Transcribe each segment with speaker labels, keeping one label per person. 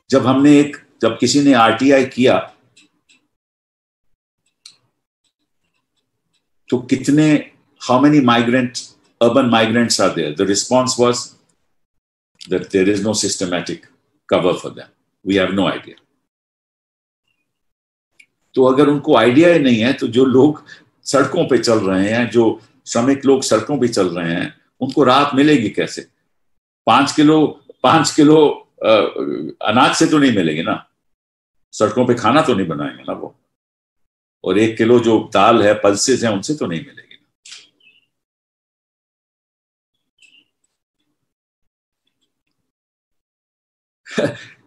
Speaker 1: जब किसी ने आरटीआई किया तो कितने, how many migrants, urban migrants are there? The response was that there is no systematic cover for them. We have no idea. तो अगर उनको आइडिया ही नहीं है तो जो लोग सड़कों पे चल रहे हैं, जो श्रमिक लोग सड़कों पे चल रहे हैं, उनको राहत मिलेगी कैसे? 5 किलो अनाज से तो नहीं मिलेगी ना, सड़कों पे खाना तो नहीं बनाएंगे ना वो, और 1 किलो जो दाल है, पल्सेस हैं, उनसे तो नहीं मिलेगी।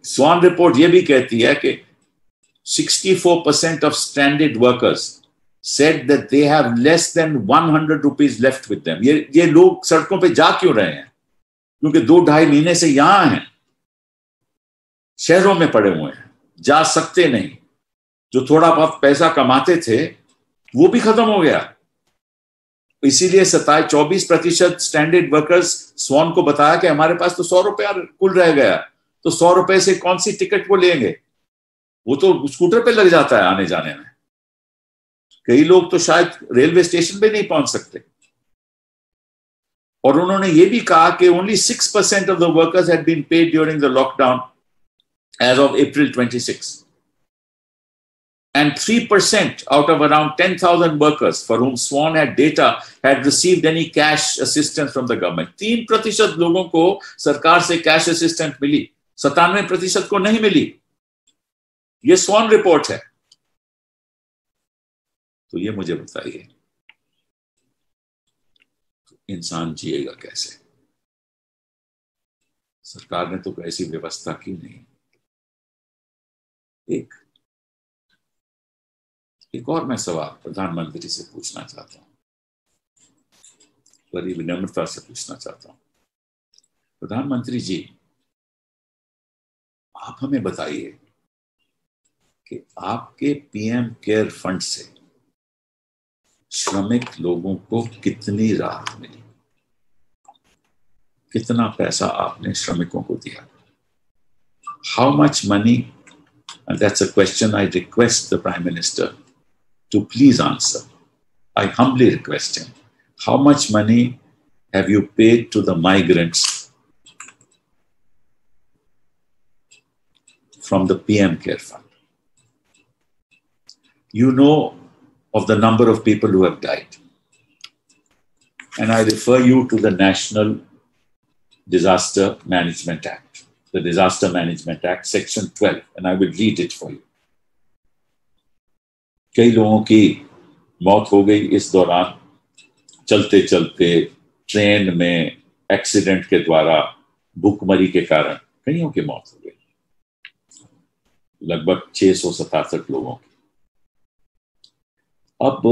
Speaker 1: स्वान रिपोर्ट ये भी कहती है कि 64% of stranded workers said that they have less than 100 rupees left with them. ये लोग सड़कों पे जा क्यों रहे हैं? क्योंकि 2-2.5 महीने से यहां हैं, शहरों में पड़े हुए हैं, जा सकते नहीं। जो थोड़ा बहुत पैसा कमाते थे वो भी खत्म हो गया। इसीलिए 24% स्टैंडर्ड वर्कर्स स्वान को बताया कि हमारे पास तो 100 रुपया कुल रह गया, तो 100 रुपए से कौन सी टिकट वो लेंगे? वो तो स्कूटर पे लग जाता है आने जाने में। कई लोग तो शायद रेलवे स्टेशन पे नहीं पहुंच सकते। और उन्होंने ये भी कहा कि only 6% of the workers had been paid during the lockdown as of April 26, and 3% out of around 10,000 workers for whom Swan had data had received any cash assistance from the government. 3% लोगों को सरकार से cash assistance मिली, 97% को नहीं मिली। ये स्वान report है। तो ये मुझे बताइए, इंसान जिएगा कैसे? सरकार ने तो ऐसी व्यवस्था की नहीं। एक और मैं सवाल प्रधानमंत्री से पूछना चाहता हूं, बड़ी विनम्रता से पूछना चाहता हूं। प्रधानमंत्री जी, आप हमें बताइए कि आपके पीएम केयर फंड से श्रमिक लोगों को कितनी राहत मिली? कितना पैसा आपने श्रमिकों को दिया? How much money? And that's a question I request the Prime Minister to please answer. I humbly request him. How much money have you paid to the migrants from the PM Care Fund? You know of the number of people who have died. And I refer you to the National Disaster Management Act, the Disaster Management Act, Section 12, and I will read it for you. कई लोगों की मौत हो गई इस दौरान, चलते चलते ट्रेन में एक्सीडेंट के द्वारा, भूखमरी के कारण कईयों की मौत हो गई, लगभग 667 लोगों की। अब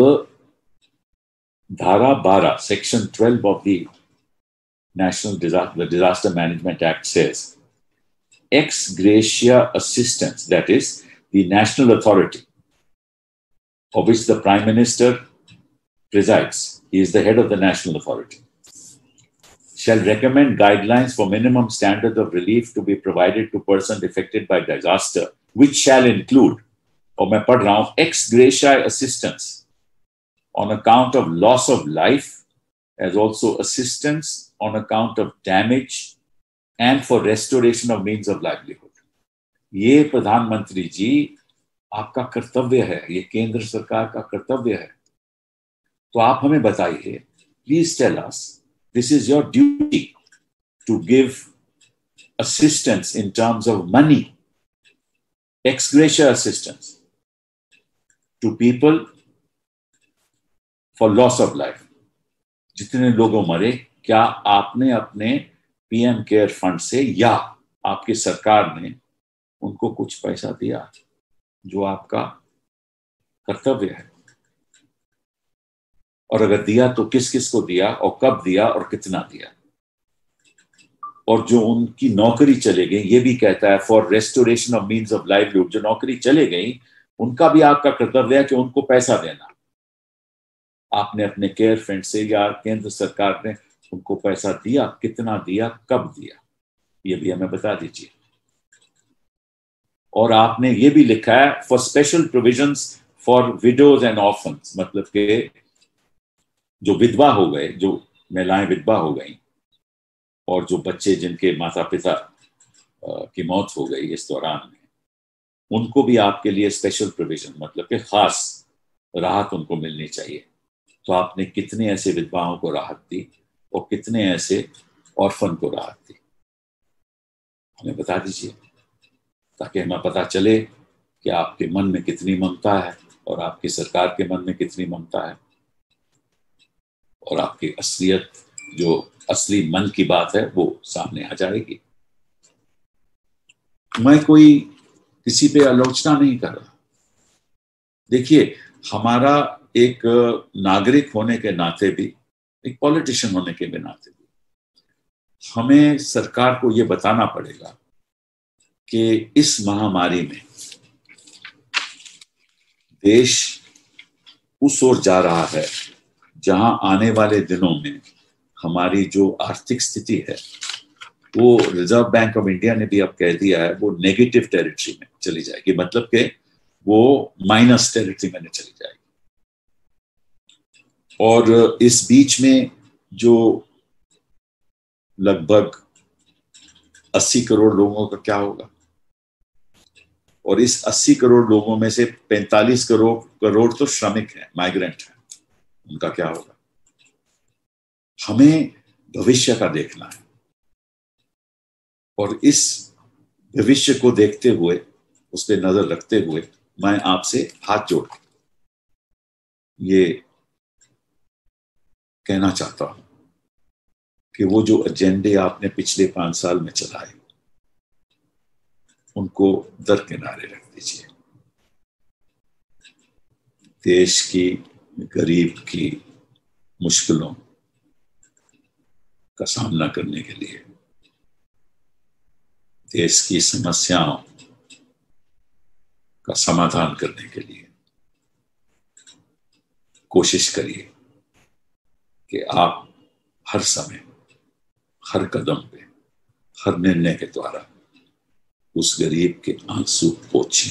Speaker 1: धारा 12, Section 12 of the Disaster Management Act says, ex gratia assistance, that is, the national authority of which the Prime Minister presides, he is the head of the national authority, shall recommend guidelines for minimum standard of relief to be provided to persons affected by disaster, which shall include, और मैं पढ़ रहा हूं, ex gratia assistance on account of loss of life, as also assistance on account of damage and for restoration of means of livelihood. ये प्रधानमंत्री जी आपका कर्तव्य है, ये केंद्र सरकार का कर्तव्य है। तो आप हमें बताइए, please tell us, this is your duty to give assistance in terms of money, ex gratia assistance to people for loss of life. जितने लोगों मरे, क्या आपने अपने पीएम केयर फंड से या आपकी सरकार ने उनको कुछ पैसा दिया, जो आपका कर्तव्य है? और अगर दिया तो किस किस को दिया और कब दिया और कितना दिया? और जो उनकी नौकरी चले गई, ये भी कहता है for restoration of means of livelihood, जो नौकरी चले गई उनका भी आपका कर्तव्य है कि उनको पैसा देना। आपने अपने केयर फंड से या केंद्र सरकार ने उनको पैसा दिया, कितना दिया, कब दिया, ये भी हमें बता दीजिए। और आपने ये भी लिखा है for special provisions for widows and orphans, मतलब के जो विधवा हो गए, जो महिलाएं विधवा हो गई और जो बच्चे जिनके माता पिता की मौत हो गई इस दौरान में, उनको भी आपके लिए स्पेशल प्रोविजन, मतलब कि खास राहत उनको मिलनी चाहिए। तो आपने कितने ऐसे विधवाओं को राहत दी और कितने ऐसे ऑर्फन को राहत दी, हमें बता दीजिए, ताकि हमें पता चले कि आपके मन में कितनी ममता है और आपकी सरकार के मन में कितनी ममता है और आपकी असलियत, जो असली मन की बात है, वो सामने आ जाएगी। मैं कोई किसी पे आलोचना नहीं कर रहा। देखिए, हमारा एक नागरिक होने के नाते भी, एक पॉलिटिशियन होने के नाते भी, हमें सरकार को ये बताना पड़ेगा कि इस महामारी में देश उस ओर जा रहा है जहां आने वाले दिनों में हमारी जो आर्थिक स्थिति है, वो रिजर्व बैंक ऑफ इंडिया ने भी अब कह दिया है, वो नेगेटिव टेरिटरी में चली जाएगी, मतलब कि वो माइनस टेरिटरी में चली जाएगी। और इस बीच में जो लगभग 80 करोड़ लोगों का क्या होगा, और इस 80 करोड़ लोगों में से 45 करोड़ तो श्रमिक हैं, माइग्रेंट हैं, उनका क्या होगा। हमें भविष्य का देखना है और इस भविष्य को देखते हुए, उस पर नजर रखते हुए, मैं आपसे हाथ जोड़ ये कहना चाहता हूं कि वो जो एजेंडे आपने पिछले 5 साल में चलाए, उनको दरकिनारे रख दीजिए। देश की गरीब की मुश्किलों का सामना करने के लिए, देश की समस्याओं का समाधान करने के लिए कोशिश करिए कि आप हर समय, हर कदम पे, हर निर्णय के द्वारा उस गरीब के आंसू पोंछें,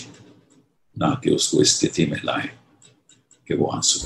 Speaker 1: ना कि उसको इस स्थिति में लाएं कि वो आंसू